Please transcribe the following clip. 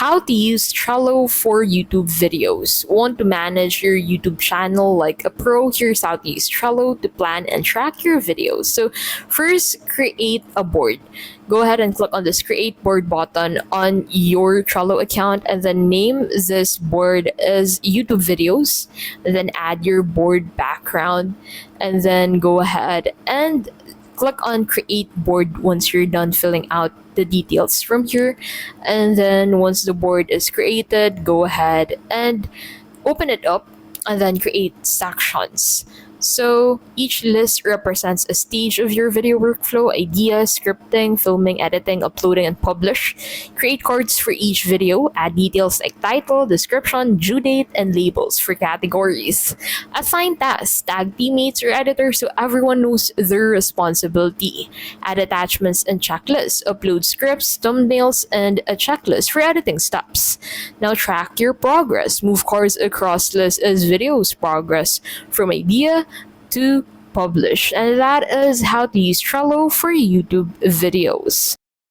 how to use Trello for YouTube videos. Want to manage your YouTube channel like a pro? Here's how to use Trello to plan and track your videos. So first, create a board. Go ahead and click on this create board button on your Trello account and then name this board as YouTube videos, and then add your board background, and then go ahead and click on create board once you're done filling out the details from here. And then once the board is created, go ahead and open it up and then create sections. So each list represents a stage of your video workflow: idea, scripting, filming, editing, uploading, and publish. Create cards for each video, add details like title, description, due date, and labels for categories. Assign tasks, tag teammates or editors so everyone knows their responsibility. Add attachments and checklists, upload scripts, thumbnails, and a checklist for editing steps. Now track your progress. Move cards across lists as videos progress from idea to publish. And that is how to use Trello for YouTube videos.